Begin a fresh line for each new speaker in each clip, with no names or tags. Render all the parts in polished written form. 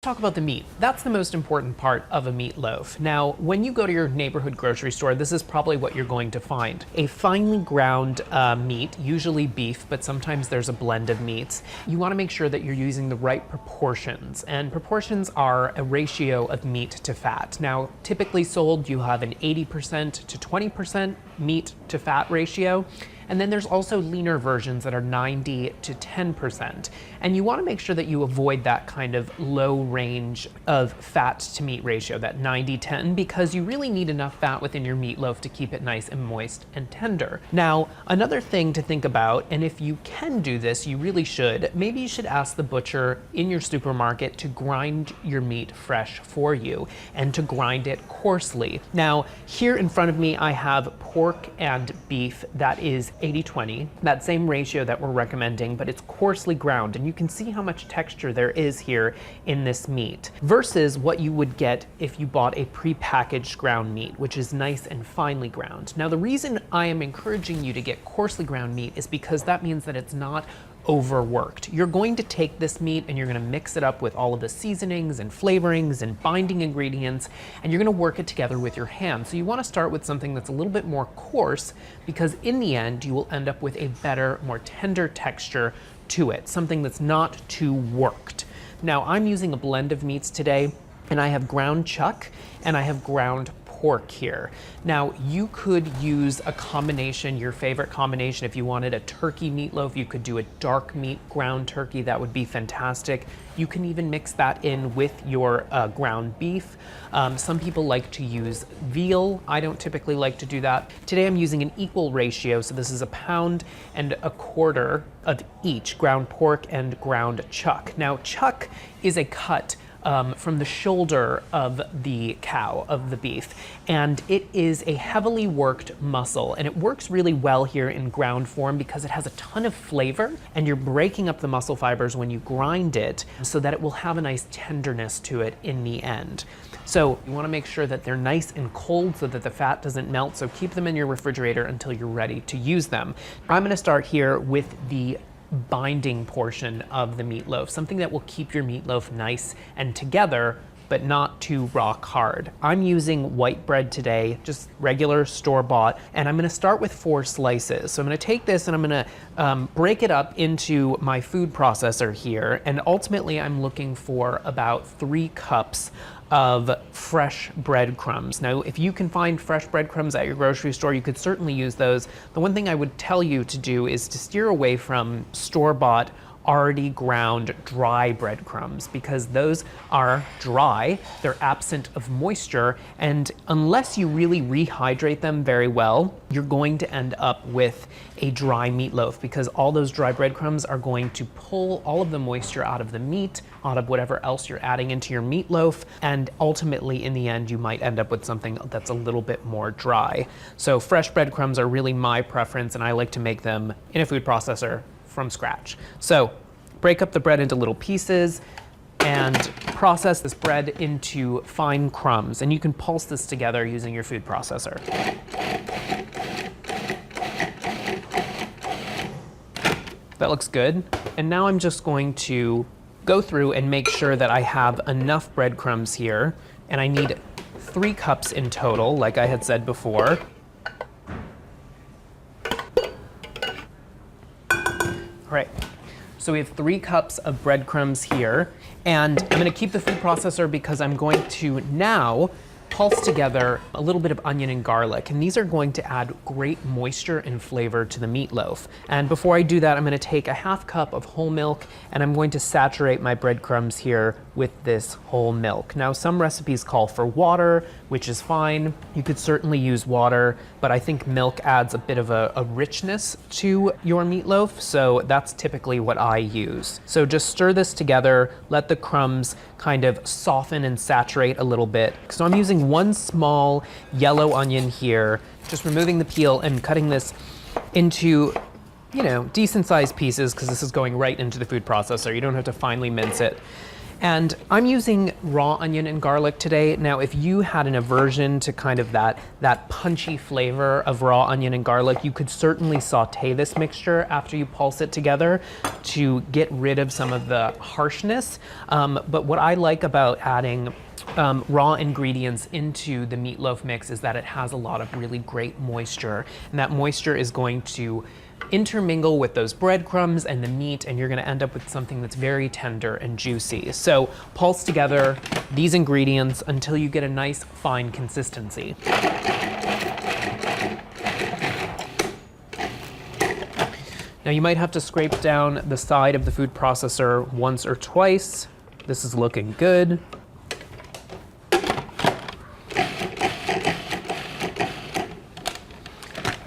Talk about the meat. That's the most important part of a meatloaf. Now, when you go to your neighborhood grocery store, this is probably what you're going to find. A finely ground meat, usually beef, but sometimes there's a blend of meats. You want to make sure that you're using the right proportions, and proportions are a ratio of meat to fat. Now, typically sold, you have an 80% to 20% meat to fat ratio. And then there's also leaner versions that are 90 to 10%. And you want to make sure that you avoid that kind of low range of fat to meat ratio, that 90-10, because you really need enough fat within your meatloaf to keep it nice and moist and tender. Now, another thing to think about, and if you can do this, you really should, maybe you should ask the butcher in your supermarket to grind your meat fresh for you and to grind it coarsely. Now, here in front of me, I have pork and beef that is 80-20, that same ratio that we're recommending, but it's coarsely ground, and you can see how much texture there is here in this meat versus what you would get if you bought a prepackaged ground meat, which is nice and finely ground. Now, the reason I am encouraging you to get coarsely ground meat is because that means that it's not overworked. You're going to take this meat and you're going to mix it up with all of the seasonings and flavorings and binding ingredients, and you're going to work it together with your hands. So you want to start with something that's a little bit more coarse, because in the end you will end up with a better, more tender texture to it, something that's not too worked. Now, I'm using a blend of meats today, and I have ground chuck and I have ground pork here. Now, you could use a combination, your favorite combination. If you wanted a turkey meatloaf, you could do a dark meat ground turkey. That would be fantastic. You can even mix that in with your ground beef. Some people like to use veal. I don't typically like to do that. Today I'm using an equal ratio, so this is 1.25 pounds of each, ground pork and ground chuck. Now, chuck is a cut from the shoulder of the cow, of the beef. And it is a heavily worked muscle, and it works really well here in ground form because it has a ton of flavor, and you're breaking up the muscle fibers when you grind it so that it will have a nice tenderness to it in the end. So you want to make sure that they're nice and cold so that the fat doesn't melt, so keep them in your refrigerator until you're ready to use them. I'm going to start here with the binding portion of the meatloaf, something that will keep your meatloaf nice and together, but not too rock hard. I'm using white bread today, just regular store-bought, and I'm gonna start with 4 slices. So I'm gonna take this and I'm gonna break it up into my food processor here, and ultimately I'm looking for about 3 cups of fresh breadcrumbs. Now, if you can find fresh breadcrumbs at your grocery store, you could certainly use those. The one thing I would tell you to do is to steer away from store-bought, already ground dry breadcrumbs, because those are dry, they're absent of moisture, and unless you really rehydrate them very well, you're going to end up with a dry meatloaf, because all those dry breadcrumbs are going to pull all of the moisture out of the meat, out of whatever else you're adding into your meatloaf, and ultimately in the end you might end up with something that's a little bit more dry. So fresh breadcrumbs are really my preference, and I like to make them in a food processor from scratch. So break up the bread into little pieces and process this bread into fine crumbs. And you can pulse this together using your food processor. That looks good. And now I'm just going to go through and make sure that I have enough breadcrumbs here. And I need 3 cups in total, like I had said before. All right, so we have 3 cups of breadcrumbs here, and I'm gonna keep the food processor because I'm going to now pulse together a little bit of onion and garlic, and these are going to add great moisture and flavor to the meatloaf. And before I do that, I'm gonna take a 1/2 cup of whole milk, and I'm going to saturate my breadcrumbs here with this whole milk. Now, some recipes call for water, which is fine. You could certainly use water, but I think milk adds a bit of a richness to your meatloaf, so that's typically what I use. So just stir this together, let the crumbs kind of soften and saturate a little bit. So I'm using 1 small yellow onion here, just removing the peel and cutting this into, you know, decent sized pieces, because this is going right into the food processor. You don't have to finely mince it. And I'm using raw onion and garlic today. Now, if you had an aversion to kind of that punchy flavor of raw onion and garlic, you could certainly saute this mixture after you pulse it together to get rid of some of the harshness. But what I like about adding raw ingredients into the meatloaf mix is that it has a lot of really great moisture, and that moisture is going to intermingle with those breadcrumbs and the meat, and you're going to end up with something that's very tender and juicy. So pulse together these ingredients until you get a nice fine consistency. Now you might have to scrape down the side of the food processor once or twice. This is looking good.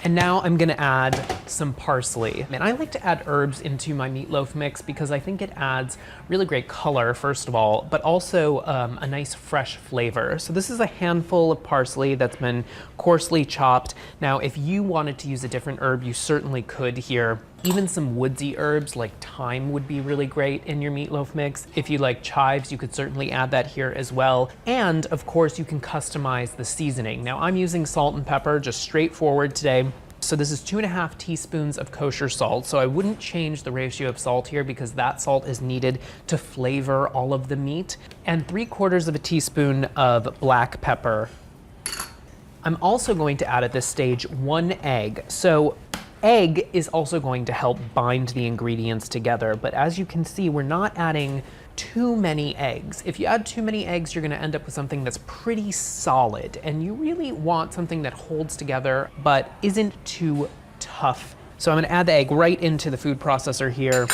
And now I'm gonna add some parsley. And I like to add herbs into my meatloaf mix because I think it adds really great color, first of all, but also a nice fresh flavor. So this is a handful of parsley that's been coarsely chopped. Now, if you wanted to use a different herb, you certainly could here. Even some woodsy herbs like thyme would be really great in your meatloaf mix. If you like chives, you could certainly add that here as well. And of course, you can customize the seasoning. Now, I'm using salt and pepper, just straightforward today. So this is 2.5 teaspoons of kosher salt. So I wouldn't change the ratio of salt here because that salt is needed to flavor all of the meat. And 3/4 teaspoon of black pepper. I'm also going to add at this stage 1 egg. So egg is also going to help bind the ingredients together, but as you can see, we're not adding too many eggs. If you add too many eggs, you're gonna end up with something that's pretty solid, and you really want something that holds together but isn't too tough. So I'm gonna add the egg right into the food processor here.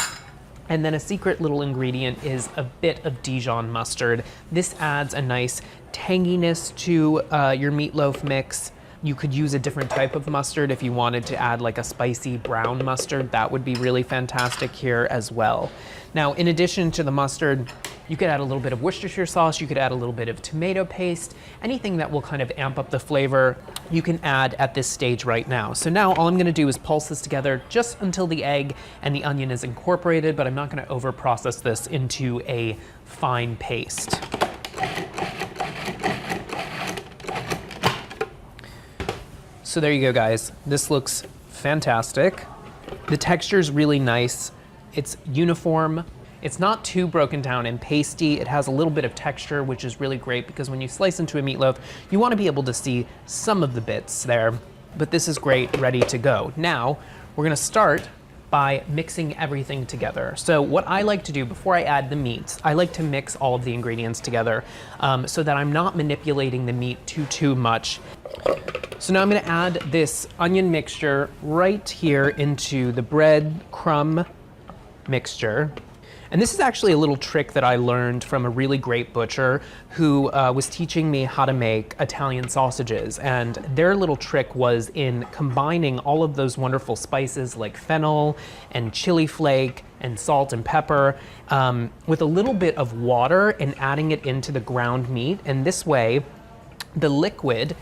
And then a secret little ingredient is a bit of Dijon mustard. This adds a nice tanginess to your meatloaf mix. You could use a different type of mustard if you wanted to add like a spicy brown mustard. That would be really fantastic here as well. Now, in addition to the mustard, you could add a little bit of Worcestershire sauce, you could add a little bit of tomato paste, anything that will kind of amp up the flavor, you can add at this stage right now. So now all I'm gonna do is pulse this together just until the egg and the onion is incorporated, but I'm not gonna over process this into a fine paste. So there you go, guys. This looks fantastic. The texture is really nice. It's uniform. It's not too broken down and pasty. It has a little bit of texture, which is really great because when you slice into a meatloaf, you want to be able to see some of the bits there. But this is great, ready to go. Now, we're gonna start by mixing everything together. So what I like to do before I add the meats, I like to mix all of the ingredients together so that I'm not manipulating the meat too much. So now I'm gonna add this onion mixture right here into the breadcrumb mixture. And this is actually a little trick that I learned from a really great butcher who was teaching me how to make Italian sausages. And their little trick was in combining all of those wonderful spices like fennel and chili flake and salt and pepper with a little bit of water and adding it into the ground meat. And this way, the liquid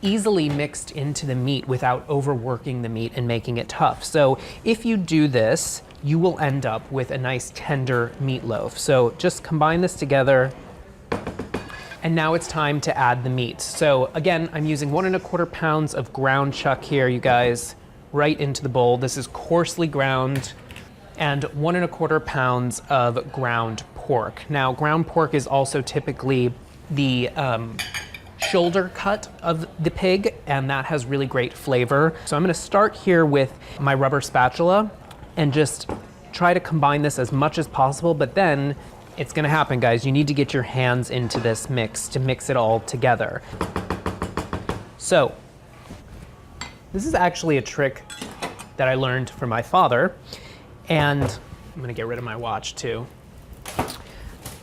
easily mixed into the meat without overworking the meat and making it tough. So if you do this, you will end up with a nice tender meatloaf. So just combine this together. And now it's time to add the meat. So again, I'm using 1¼ pounds of ground chuck here, you guys, right into the bowl. This is coarsely ground, and 1¼ pounds of ground pork. Now, ground pork is also typically the shoulder cut of the pig, and that has really great flavor. So I'm gonna start here with my rubber spatula and just try to combine this as much as possible, but then it's gonna happen, guys. You need to get your hands into this mix to mix it all together. So, this is actually a trick that I learned from my father, and I'm gonna get rid of my watch too.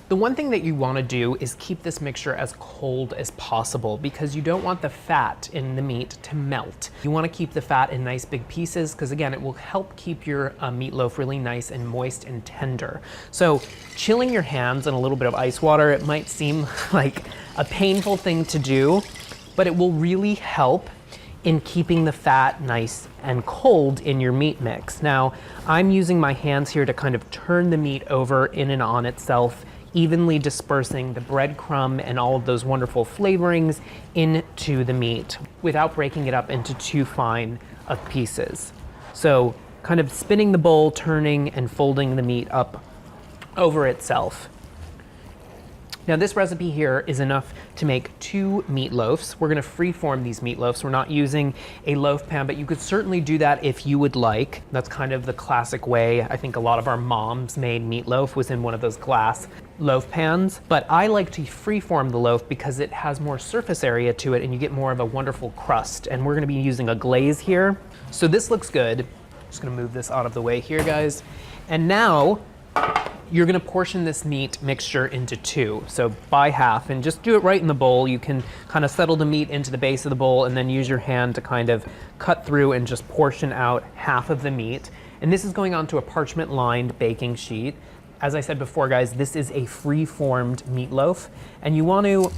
The one thing that you want to do is keep this mixture as cold as possible because you don't want the fat in the meat to melt. You want to keep the fat in nice big pieces because again, it will help keep your meatloaf really nice and moist and tender. So chilling your hands in a little bit of ice water, it might seem like a painful thing to do, but it will really help in keeping the fat nice and cold in your meat mix. Now, I'm using my hands here to kind of turn the meat over in and on itself, evenly dispersing the breadcrumb and all of those wonderful flavorings into the meat without breaking it up into too fine of pieces. So kind of spinning the bowl, turning and folding the meat up over itself. Now this recipe here is enough to make 2 meatloafs. We're gonna freeform these meatloafs. We're not using a loaf pan, but you could certainly do that if you would like. That's kind of the classic way. I think a lot of our moms made meatloaf was in one of those glass loaf pans, but I like to freeform the loaf because it has more surface area to it and you get more of a wonderful crust. And we're gonna be using a glaze here. So this looks good. Just gonna move this out of the way here, guys. And now, you're gonna portion this meat mixture into 2, so by half, and just do it right in the bowl. You can kind of settle the meat into the base of the bowl and then use your hand to kind of cut through and just portion out half of the meat. And this is going onto a parchment-lined baking sheet. As I said before, guys, this is a free-formed meatloaf, and you want to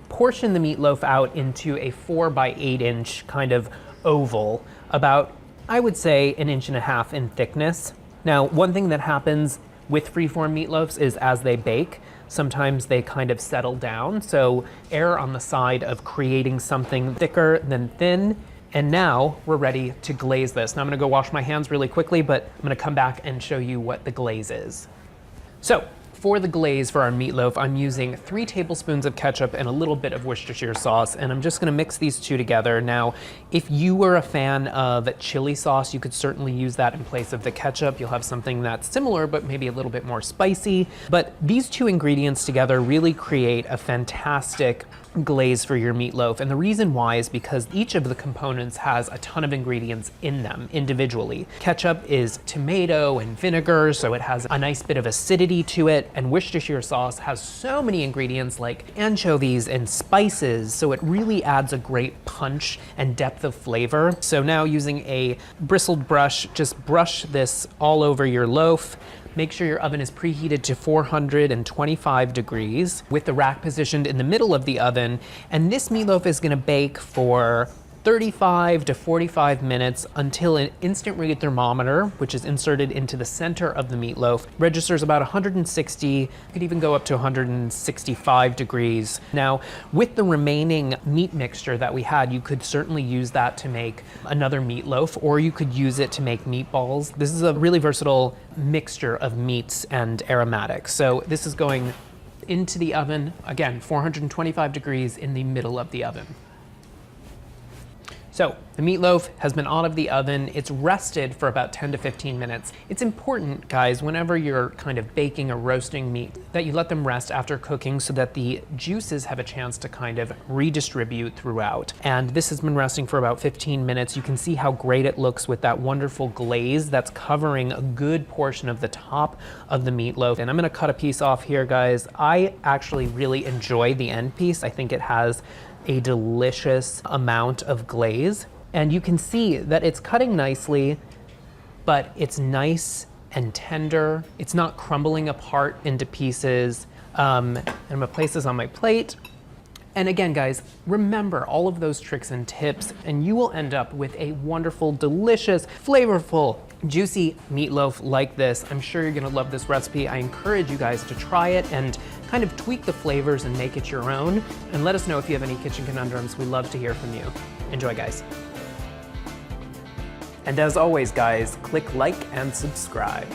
portion the meatloaf out into a 4 by 8 inch kind of oval, about, I would say, 1.5 inches in thickness. Now, one thing that happens with freeform meatloafs is as they bake, sometimes they kind of settle down. So err on the side of creating something thicker than thin. And now we're ready to glaze this. Now I'm gonna go wash my hands really quickly, but I'm gonna come back and show you what the glaze is. So for the glaze for our meatloaf, I'm using 3 tablespoons of ketchup and a little bit of Worcestershire sauce, and I'm just gonna mix these 2 together. Now, if you were a fan of chili sauce, you could certainly use that in place of the ketchup. You'll have something that's similar, but maybe a little bit more spicy. But these 2 ingredients together really create a fantastic glaze for your meatloaf. And the reason why is because each of the components has a ton of ingredients in them individually. Ketchup is tomato and vinegar, so it has a nice bit of acidity to it. And Worcestershire sauce has so many ingredients like anchovies and spices, so it really adds a great punch and depth of flavor. So now using a bristled brush, just brush this all over your loaf. Make sure your oven is preheated to 425 degrees with the rack positioned in the middle of the oven. And this meatloaf is gonna bake for 35 to 45 minutes until an instant read thermometer, which is inserted into the center of the meatloaf, registers about 160, it could even go up to 165 degrees. Now, with the remaining meat mixture that we had, you could certainly use that to make another meatloaf, or you could use it to make meatballs. This is a really versatile mixture of meats and aromatics. So this is going into the oven, again, 425 degrees in the middle of the oven. So the meatloaf has been out of the oven. It's rested for about 10 to 15 minutes. It's important, guys, whenever you're kind of baking or roasting meat, that you let them rest after cooking so that the juices have a chance to kind of redistribute throughout. And this has been resting for about 15 minutes. You can see how great it looks with that wonderful glaze that's covering a good portion of the top of the meatloaf. And I'm gonna cut a piece off here, guys. I actually really enjoy the end piece. I think it has a delicious amount of glaze. And you can see that it's cutting nicely, but it's nice and tender. It's not crumbling apart into pieces. And I'm gonna place this on my plate. And again, guys, remember all of those tricks and tips, and you will end up with a wonderful, delicious, flavorful, juicy meatloaf like this. I'm sure you're gonna love this recipe. I encourage you guys to try it and kind of tweak the flavors and make it your own. And let us know if you have any kitchen conundrums. We love to hear from you. Enjoy, guys. And as always, guys, click like and subscribe.